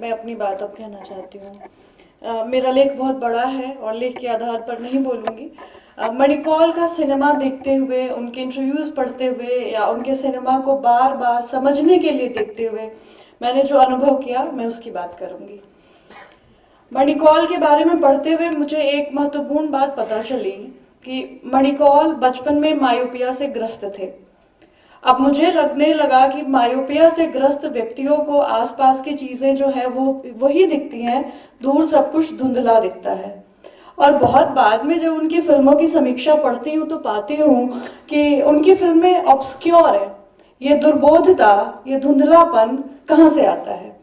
मैं अपनी बात अब कहना चाहती हूँ। मेरा लेख बहुत बड़ा है और लेख के आधार पर नहीं बोलूँगी। मणिकौल का सिनेमा देखते हुए, उनके इंटरव्यूज़ पढ़ते हुए या उनके सिनेमा को बार बार समझने के लिए देखते हुए मैंने जो अनुभव किया, मैं उसकी बात करूँगी। मणिकौल के बारे में पढ़ते हुए मुझे एक महत्वपूर्ण बात पता चली कि मणिकौल बचपन में मायोपिया से ग्रस्त थे। अब मुझे लगने लगा कि मायोपिया से ग्रस्त व्यक्तियों को आसपास की चीजें जो है वो वही दिखती हैं, दूर सब कुछ धुंधला दिखता है। और बहुत बाद में जब उनकी फिल्मों की समीक्षा पढ़ती हूँ तो पाती हूँ कि उनकी फिल्में ऑब्सक्योर है। ये दुर्बोधता, ये धुंधलापन कहाँ से आता है?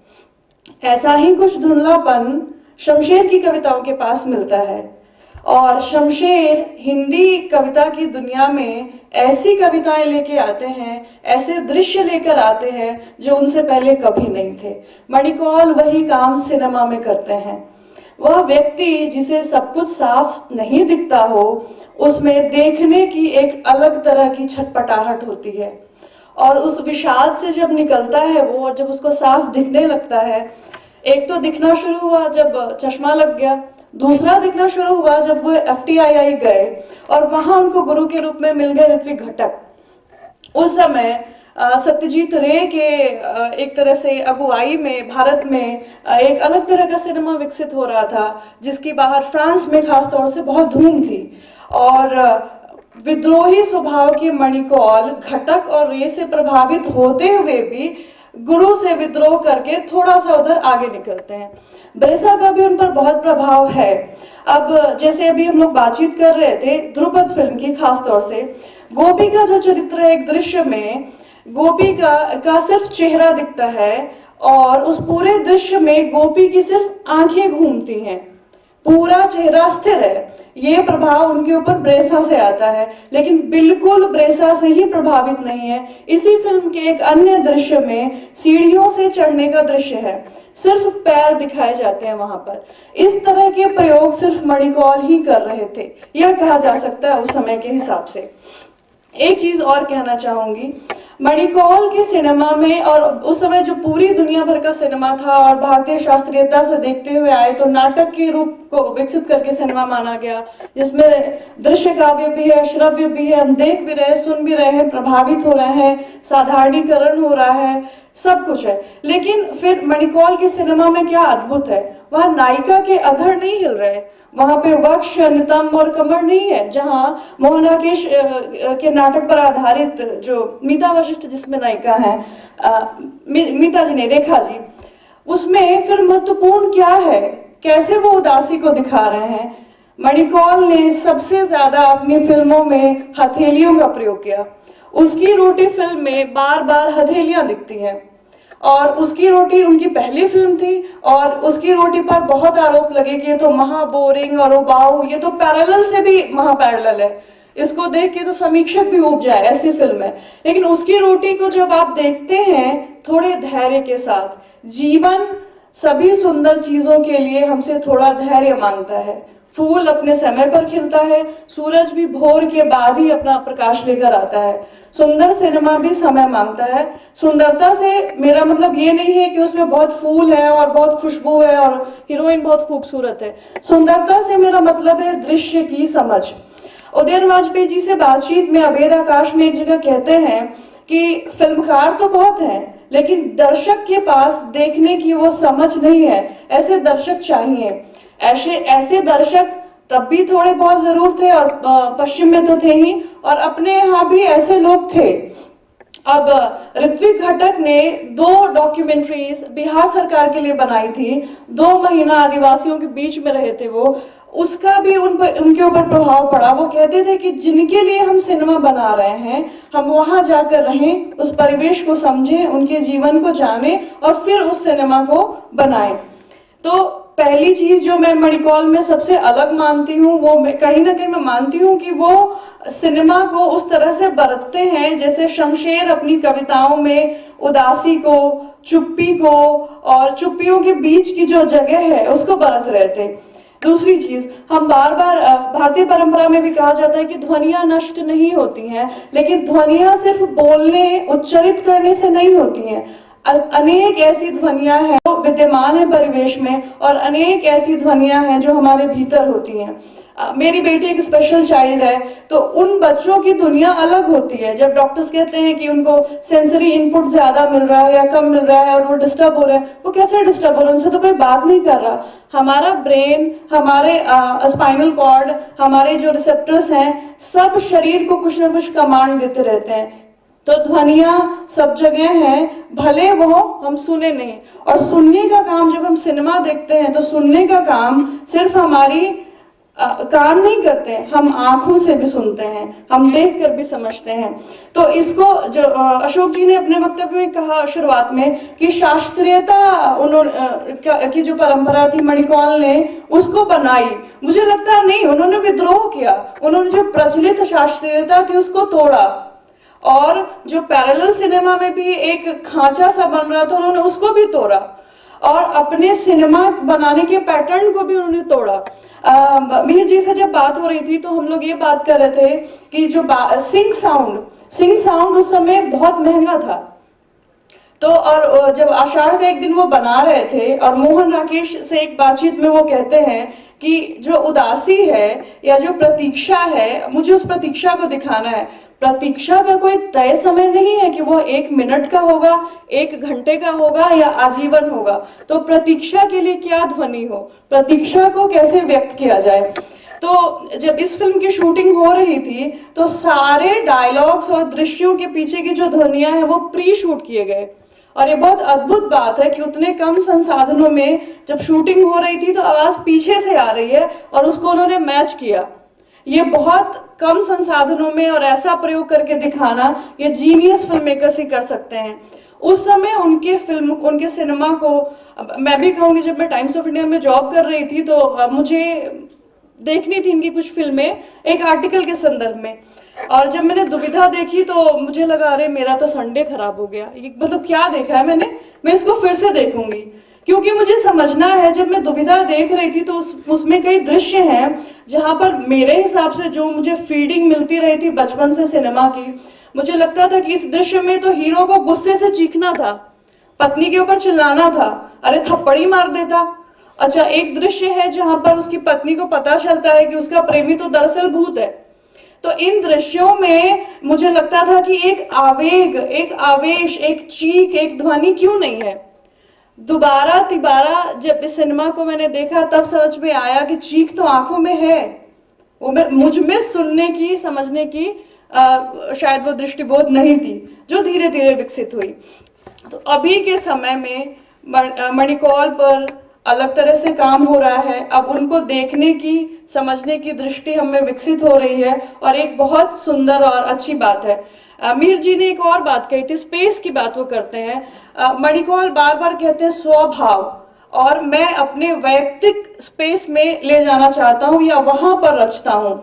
ऐसा ही कुछ धुंधलापन शमशेर की कविताओं के पास मिलता है। और शमशेर हिंदी कविता की दुनिया में ऐसी कविताएं लेके आते हैं, ऐसे दृश्य लेकर आते हैं जो उनसे पहले कभी नहीं थे। मणिकौल वही काम सिनेमा में करते हैं। वह व्यक्ति जिसे सब कुछ साफ नहीं दिखता हो, उसमें देखने की एक अलग तरह की छटपटाहट होती है। और उस विषाद से जब निकलता है वो, और जब उसको साफ दिखने लगता है, एक तो दिखना शुरू हुआ जब चश्मा लग गया, दूसरा दिखना शुरू हुआ जब वो FTII गए और वहां उनको गुरु के रूप में मिल गए ऋत्विक घटक। उस समय सत्यजीत रे के एक तरह से अगुवाई में भारत में एक अलग तरह का सिनेमा विकसित हो रहा था, जिसकी बाहर फ्रांस में खासतौर से बहुत धूम थी। और विद्रोही स्वभाव की मणिकौल घटक और रे से प्रभावित होते हुए भी गुरु से विद्रोह करके थोड़ा सा उधर आगे निकलते हैं। ब्रेसा का भी उन पर बहुत प्रभाव है। अब जैसे अभी हम लोग बातचीत कर रहे थे ध्रुपद फिल्म की, खास तौर से गोपी का जो चरित्र है, एक दृश्य में गोपी का सिर्फ चेहरा दिखता है और उस पूरे दृश्य में गोपी की सिर्फ आंखें घूमती हैं, पूरा चेहरा स्थिर है। ये प्रभाव उनके ऊपर ब्रेसा से आता है, लेकिन बिल्कुल ब्रेसा से ही प्रभावित नहीं है। इसी फिल्म के एक अन्य दृश्य में सीढ़ियों से चढ़ने का दृश्य है, सिर्फ पैर दिखाए जाते हैं वहां पर। इस तरह के प्रयोग सिर्फ मणिकौल ही कर रहे थे, यह कहा जा सकता है उस समय के हिसाब से। एक चीज और कहना चाहूंगी, मणिकौल के सिनेमा में, और उस समय जो पूरी दुनिया भर का सिनेमा था और भारतीय शास्त्रीयता से देखते हुए आए, तो नाटक के रूप को विकसित करके सिनेमा माना गया, जिसमें दृश्य काव्य भी है, श्रव्य भी है, हम देख भी रहे, सुन भी रहे हैं, प्रभावित हो रहे हैं, साधारणीकरण हो रहा है, सब कुछ है। लेकिन फिर मणिकौल के सिनेमा में क्या अद्भुत है, वह नायिका के अधर नहीं हिल रहे, वहां पे वक्ष, नितंब और कमर नहीं है। जहां मोहनाकेश के नाटक पर आधारित जो मीता वशिष्ठ जिसमें नायिका है, मीता जी ने, रेखा जी, उसमें फिर महत्वपूर्ण क्या है, कैसे वो उदासी को दिखा रहे हैं। मणिकौल ने सबसे ज्यादा अपनी फिल्मों में हथेलियों का प्रयोग किया। उसकी रोटी फिल्म में बार बार हथेलियां दिखती हैं, और उसकी रोटी उनकी पहली फिल्म थी, और उसकी रोटी पर बहुत आरोप लगे कि ये तो महा बोरिंग और उबाऊ, ये तो पैरेलल से भी महा पैरेलल है, इसको देख के तो समीक्षक भी ऊब जाए, ऐसी फिल्म है। लेकिन उसकी रोटी को जब आप देखते हैं थोड़े धैर्य के साथ, जीवन सभी सुंदर चीजों के लिए हमसे थोड़ा धैर्य मांगता है। फूल अपने समय पर खिलता है, सूरज भी भोर के बाद ही अपना प्रकाश लेकर आता है। सुंदर सिनेमा भी समय मांगता है। सुंदरता से मेरा मतलब ये नहीं है कि उसमें बहुत फूल है और बहुत खुशबू है और हीरोइन बहुत खूबसूरत है। सुंदरता से मेरा मतलब है दृश्य की समझ। उदयन वाजपेयी जी से बातचीत में अभेद आकाश में एक जगह कहते हैं कि फिल्मकार तो बहुत हैं, लेकिन दर्शक के पास देखने की वो समझ नहीं है। ऐसे दर्शक चाहिए। ऐसे दर्शक तब भी थोड़े बहुत जरूर थे, और पश्चिम में तो थे ही, और अपने यहाँ भी ऐसे लोग थे। अब ऋत्विक घटक ने 2 डॉक्यूमेंट्रीज बिहार सरकार के लिए बनाई थी। 2 महीना आदिवासियों के बीच में रहे थे वो, उसका भी उनके ऊपर प्रभाव पड़ा। वो कहते थे कि जिनके लिए हम सिनेमा बना रहे हैं, हम वहां जाकर रहें, उस परिवेश को समझें, उनके जीवन को जानें और फिर उस सिनेमा को बनाएं। तो पहली चीज जो मैं मणिकौल में सबसे अलग मानती हूँ, वो कहीं ना कहीं मैं मानती हूँ कि वो सिनेमा को उस तरह से बरतते हैं जैसे शमशेर अपनी कविताओं में उदासी को, चुप्पी को और चुप्पियों के बीच की जो जगह है उसको बरत रहे थे। दूसरी चीज, हम बार बार भारतीय परंपरा में भी कहा जाता है कि ध्वनियां नष्ट नहीं होती हैं, लेकिन ध्वनियां सिर्फ बोलने, उच्चरित करने से नहीं होती हैं। अनेक ऐसी ध्वनियां हैं जो विद्यमान है परिवेश में, और अनेक ऐसी ध्वनियां हैं जो हमारे भीतर होती हैं। मेरी बेटी एक स्पेशल चाइल्ड है, तो उन बच्चों की दुनिया अलग होती है। जब डॉक्टर्स कहते हैं कि उनको सेंसरी इनपुट ज्यादा मिल रहा है या कम मिल रहा है और वो डिस्टर्ब हो रहे हैं, वो कैसे डिस्टर्ब हो रहे हैं, उनसे तो कोई बात नहीं कर रहा। हमारा ब्रेन, हमारे स्पाइनल कॉर्ड, हमारे जो रिसेप्टर्स हैं, सब शरीर को कुछ ना कुछ कमांड देते रहते हैं। तो ध्वनियां सब जगह हैं, भले वो हम सुने नहीं। और सुनने का काम, जब हम सिनेमा देखते हैं तो सुनने का काम सिर्फ हमारी कान नहीं करते, हम आंखों से भी सुनते हैं, हम देख कर भी समझते हैं। तो इसको जो अशोक जी ने अपने वक्तव्य में कहा शुरुआत में कि शास्त्रीयता उन्होंने की जो परंपरा थी मणिकौल ने उसको बनाई, मुझे लगता है नहीं, उन्होंने विद्रोह किया। उन्होंने जो प्रचलित शास्त्रीयता थी उसको तोड़ा, और जो पैरेलल सिनेमा में भी एक खांचा सा बन रहा था उन्होंने उसको भी तोड़ा, और अपने सिनेमा बनाने के पैटर्न को भी उन्होंने तोड़ा। मीर जी से जब बात हो रही थी तो हम लोग ये बात कर रहे थे कि जो सिंग साउंड उस समय बहुत महंगा था। तो और जब आषाढ़ का एक दिन वो बना रहे थे और मोहन राकेश से एक बातचीत में वो कहते हैं कि जो उदासी है या जो प्रतीक्षा है, मुझे उस प्रतीक्षा को दिखाना है। प्रतीक्षा का कोई तय समय नहीं है कि वो 1 मिनट का होगा, 1 घंटे का होगा या आजीवन होगा। तो प्रतीक्षा के लिए क्या ध्वनि हो, प्रतीक्षा को कैसे व्यक्त किया जाए। तो जब इस फिल्म की शूटिंग हो रही थी तो सारे डायलॉग्स और दृश्यों के पीछे की जो ध्वनियां हैं वो प्री शूट किए गए। और ये बहुत अद्भुत बात है कि उतने कम संसाधनों में जब शूटिंग हो रही थी तो आवाज पीछे से आ रही है और उसको उन्होंने मैच किया। ये बहुत कम संसाधनों में और ऐसा प्रयोग करके दिखाना, ये जीनियस फिल्म मेकर्स ही कर सकते हैं। उस समय उनके सिनेमा को, मैं भी कहूंगी, जब मैं टाइम्स ऑफ इंडिया में जॉब कर रही थी तो मुझे देखनी थी इनकी कुछ फिल्में एक आर्टिकल के संदर्भ में। और जब मैंने दुविधा देखी तो मुझे लगा अरे मेरा तो संडे खराब हो गया, ये मतलब क्या देखा है मैंने, मैं इसको फिर से देखूंगी। क्योंकि मुझे समझना है, जब मैं दुविधा देख रही थी तो उसमें कई दृश्य हैं जहां पर मेरे हिसाब से जो मुझे फीडिंग मिलती रही थी बचपन से सिनेमा की, मुझे लगता था कि इस दृश्य में तो हीरो को गुस्से से चीखना था, पत्नी के ऊपर चिल्लाना था, अरे थप्पड़ ही मार देता। अच्छा, एक दृश्य है जहां पर उसकी पत्नी को पता चलता है कि उसका प्रेमी तो दरअसल भूत है। तो इन दृश्यों में मुझे लगता था कि एक आवेग, एक आवेश, एक चीख, एक ध्वनि क्यों नहीं है। दोबारा तिबारा जब इस सिनेमा को मैंने देखा तब समझ में आया कि चीख तो आंखों में है, वो मुझ में सुनने की, समझने की शायद वो दृष्टिबोध नहीं थी, जो धीरे धीरे विकसित हुई। तो अभी के समय में मणिकौल पर अलग तरह से काम हो रहा है। अब उनको देखने की, समझने की दृष्टि हमें विकसित हो रही है, और एक बहुत सुंदर और अच्छी बात है। मीर जी ने एक और बात कही थी, स्पेस की बात वो करते हैं। मणिकौल बार बार कहते हैं स्वभाव, और मैं अपने वैयक्तिक स्पेस में ले जाना चाहता हूं या वहां पर रचता हूं।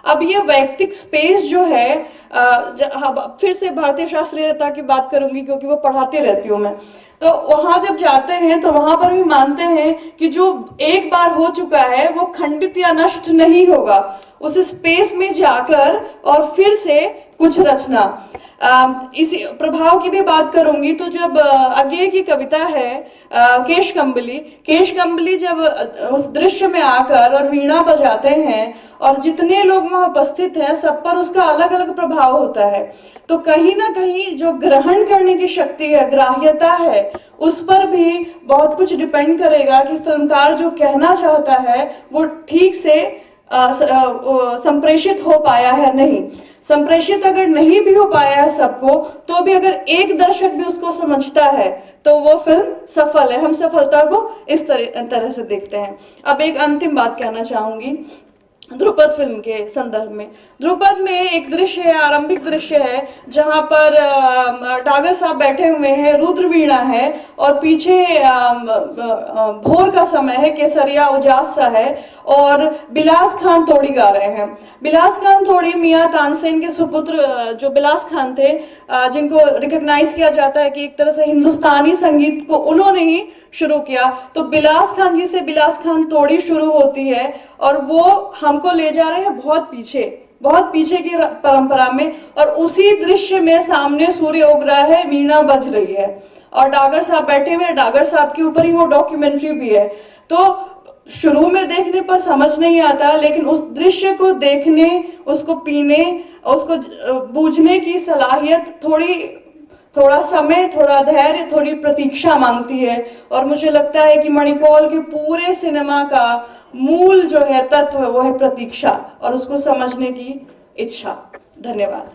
अब ये वैयक्तिक स्पेस जो है, फिर से भारतीय शास्त्रीयता की बात करूंगी क्योंकि वो पढ़ाती रहती हूँ मैं, तो वहां जब जाते हैं तो वहां पर भी मानते हैं कि जो एक बार हो चुका है वो खंडित या नष्ट नहीं होगा। उस स्पेस में जाकर और फिर से कुछ रचना। इसी प्रभाव की भी बात करूंगी तो जब अज्ञेय की कविता है केश कंबली जब उस दृश्य में आकर और वीणा बजाते हैं और जितने लोग वहां उपस्थित हैं सब पर उसका अलग अलग प्रभाव होता है। तो कहीं ना कहीं जो ग्रहण करने की शक्ति है, ग्राह्यता है, उस पर भी बहुत कुछ डिपेंड करेगा कि फिल्मकार जो कहना चाहता है वो ठीक से संप्रेषित हो पाया है नहीं। संप्रेषित अगर नहीं भी हो पाया है सबको, तो भी अगर एक दर्शक भी उसको समझता है तो वो फिल्म सफल है। हम सफलता को इस तरह से देखते हैं। अब एक अंतिम बात कहना चाहूंगी ध्रुपद फिल्म के संदर्भ में। ध्रुपद में एक दृश्य है, आरंभिक दृश्य है, जहां पर टागर साहब बैठे हुए हैं, रुद्र वीणा है और पीछे भोर का समय है, केसरिया उजास सा है और बिलास खान तोड़ी गा रहे हैं। बिलास खान तोड़ी मियां तानसेन के सुपुत्र जो बिलास खान थे, जिनको रिकॉग्नाइज किया जाता है कि एक तरह से हिंदुस्तानी संगीत को उन्होंने ही शुरू किया। तो बिलास खान जी से बिलास खान तोड़ी शुरू होती है और वो हमको ले जा रहे हैं बहुत पीछे की परंपरा में, और उसी दृश्य में सामने सूर्य उग रहा है, वीणा बज रही है और डागर साहब बैठे हुए हैं, डागर साहब के ऊपर ही वो डॉक्यूमेंट्री भी है। तो शुरू में देखने पर समझ नहीं आता, लेकिन उस दृश्य को देखने, उसको पीने, उसको बूझने की सलाहियत थोड़ा समय, थोड़ा धैर्य, थोड़ी प्रतीक्षा मांगती है। और मुझे लगता है कि मणिकौल के पूरे सिनेमा का मूल जो है तत्व वो है प्रतीक्षा और उसको समझने की इच्छा। धन्यवाद।